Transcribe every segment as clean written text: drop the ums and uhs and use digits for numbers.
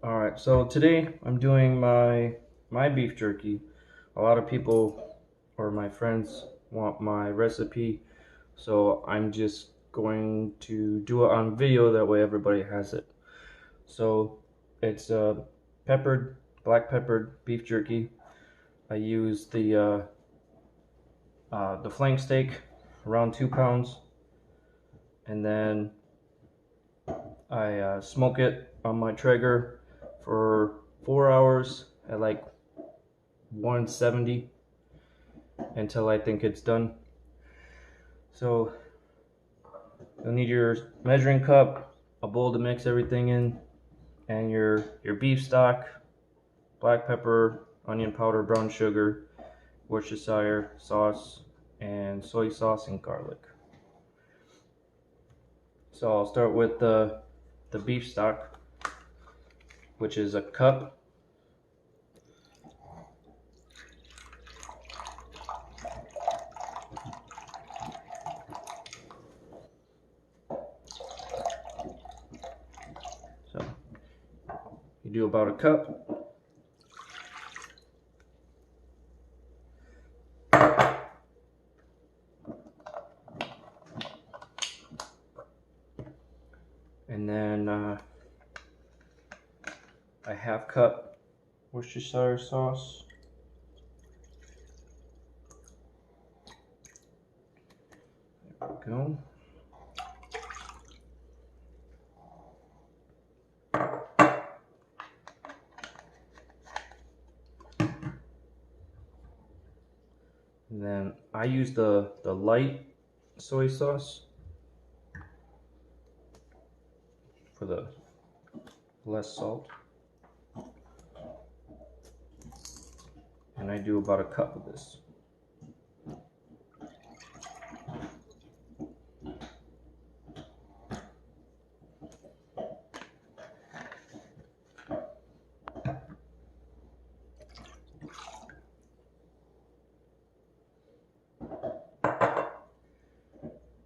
Alright, so today I'm doing my beef jerky. A lot of people or my friends want my recipe, so I'm just going to do it on video, that way everybody has it. So it's black peppered beef jerky. I use the flank steak, around 2 pounds, and then I smoke it on my traeger for 4 hours at like 170 until I think it's done. So you'll need your measuring cup, a bowl to mix everything in, and your beef stock, black pepper, onion powder, brown sugar, Worcestershire sauce, and soy sauce and garlic. So I'll start with the beef stock, which is a cup. So you do about a cup. And then a half cup Worcestershire sauce. There we go. And then I use the light soy sauce for the less salt. And I do about a cup of this.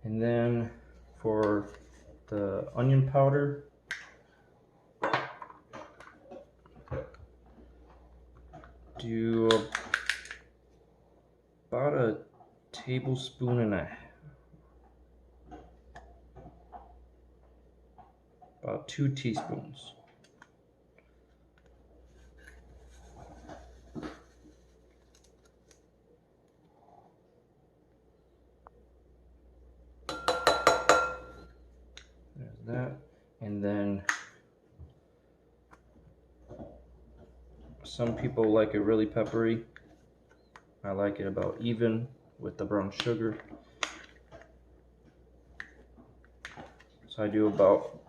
And then for the onion powder, do about a tablespoon and about 2 teaspoons. There's that. And then some people like it really peppery. I like it about even with the brown sugar. So I do about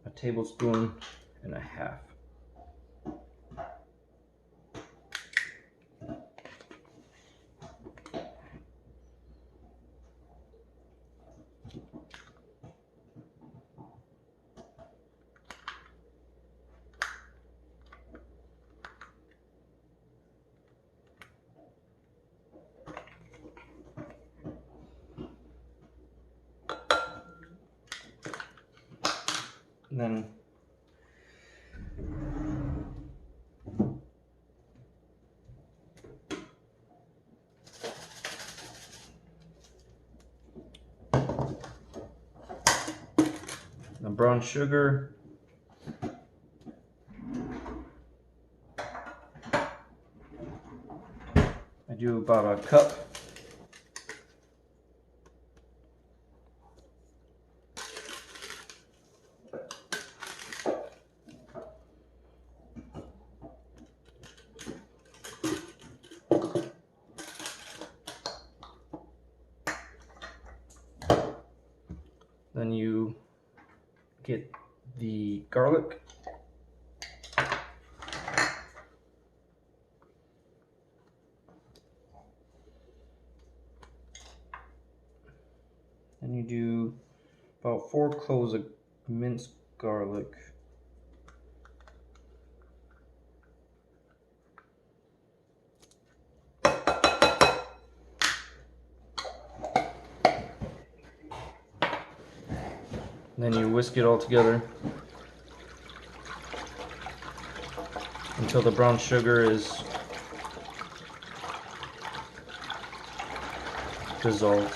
a tablespoon and a half. And then the brown sugar, I do about a cup. Then you get the garlic. And you do about 4 cloves of minced garlic. Then you whisk it all together. until the brown sugar is dissolved.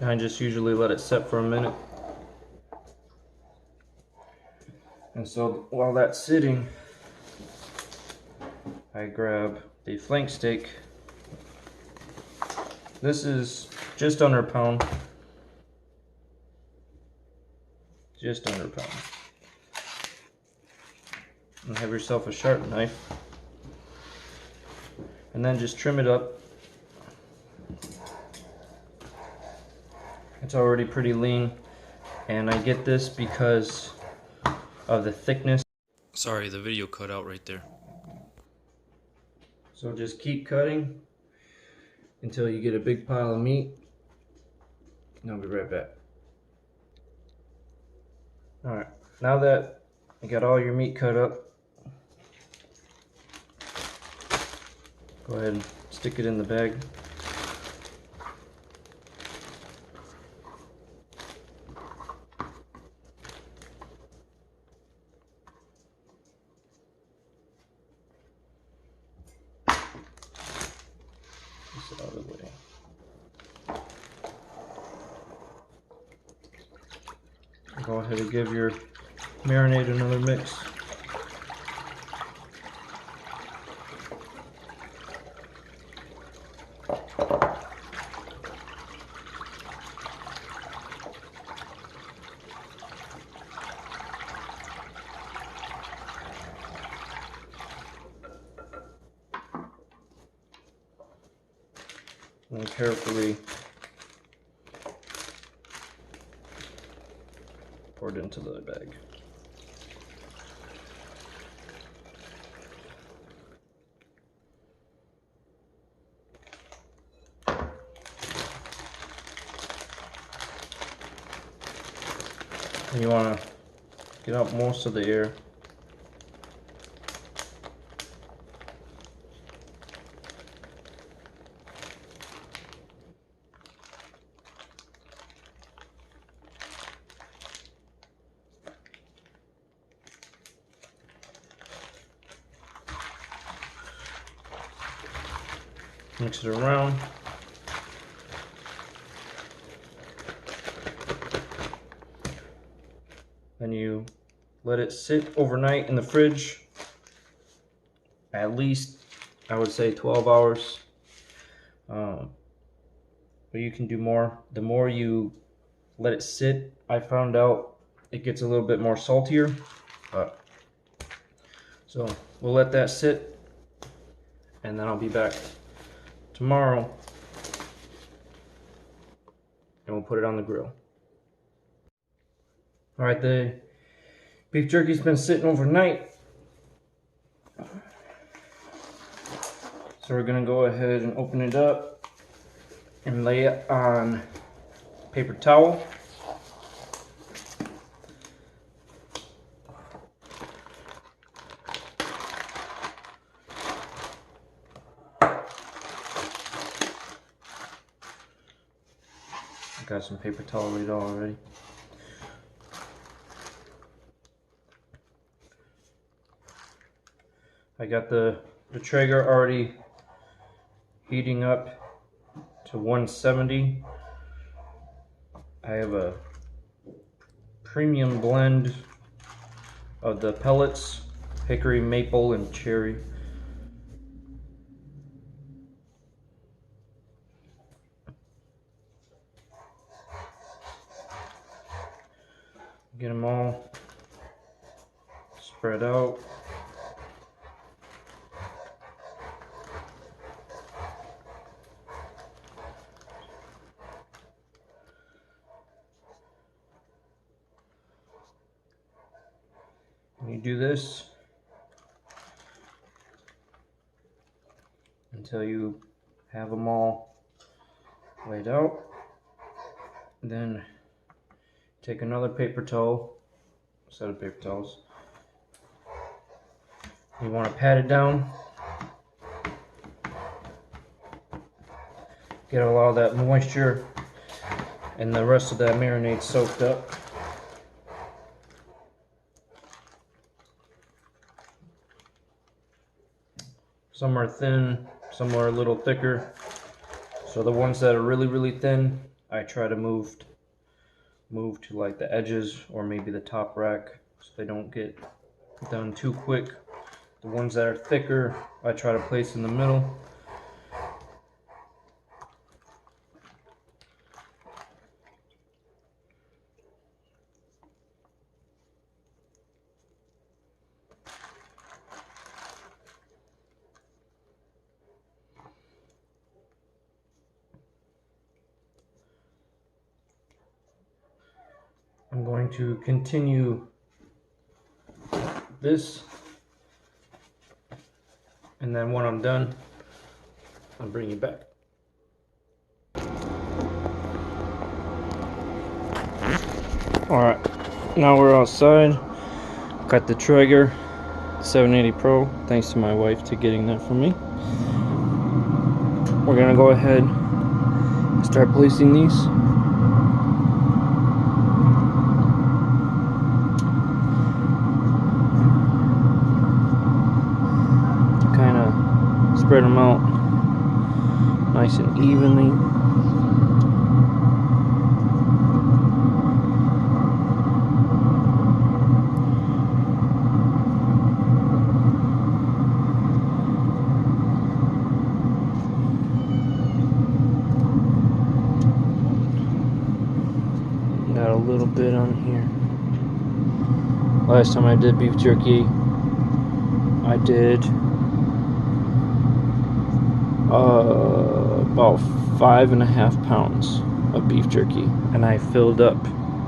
And I just usually let it set for a minute. And so while that's sitting, I grab the flank steak. This is just under a pound. Just under a pound. And have yourself a sharp knife. And then just trim it up. It's already pretty lean. And I get this because of the thickness. Sorry, the video cut out right there. So just keep cutting until you get a big pile of meat. And I'll be right back. Alright, now that you got all your meat cut up, go ahead and stick it in the bag. Get it out of the way. Go ahead and give your marinade another mix. And carefully pour it into the bag. And you want to get out most of the air. Mix it around. Then you let it sit overnight in the fridge. At least, I would say 12 hours. But you can do more. The more you let it sit, I found out it gets a little bit more saltier. So we'll let that sit, and then I'll be back tomorrow and we'll put it on the grill. Alright, the beef jerky's been sitting overnight, so we're gonna go ahead and open it up and lay it on paper towel. Got some paper towel laid out already. I got the Traeger already heating up to 170. I have a premium blend of the pellets, hickory, maple, and cherry. Get them all spread out. And you do this until you have them all laid out. Then take another paper towel, set of paper towels. You want to pat it down Get a lot of that moisture and the rest of that marinade soaked up. Some are thin, some are a little thicker. So the ones that are really thin, I try to move to like the edges or maybe the top rack so they don't get done too quick. The ones that are thicker, I try to place in the middle. I'm going to continue this, and then when I'm done, I'll bring you back. Alright, now we're outside. Got the Traeger 780 Pro, thanks to my wife to getting that for me. We're gonna go ahead and start placing these. Spread them out nice and evenly. Got a little bit on here. Last time I did beef jerky, I did about 5.5 pounds of beef jerky, and I filled up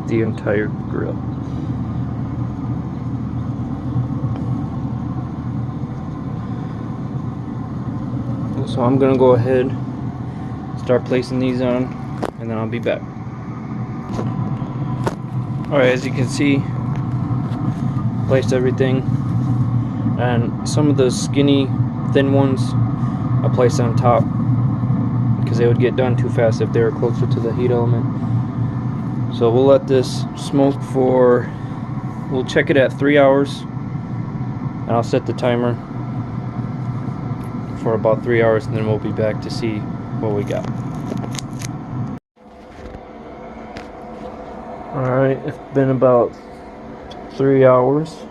the entire grill. So I'm gonna go ahead, start placing these on, and then I'll be back. Alright, as you can see, placed everything, and some of the skinny, thin ones I placed on top because they would get done too fast if they were closer to the heat element. So we'll let this smoke for, we'll check it at 3 hours, and I'll set the timer for about 3 hours, and then we'll be back to see what we got. Alright, it's been about 3 hours.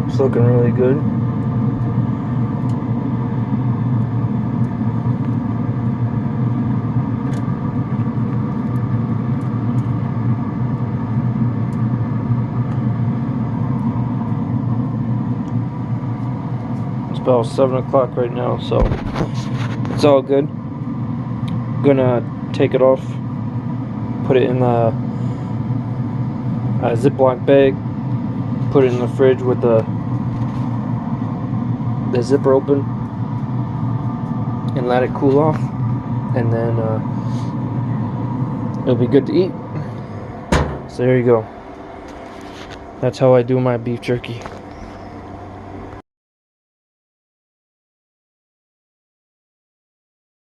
It's looking really good. It's about 7 o'clock right now, so it's all good. I'm gonna take it off, put it in a Ziploc bag, put it in the fridge with the zipper open, and let it cool off, and then it'll be good to eat. So there you go. That's how I do my beef jerky.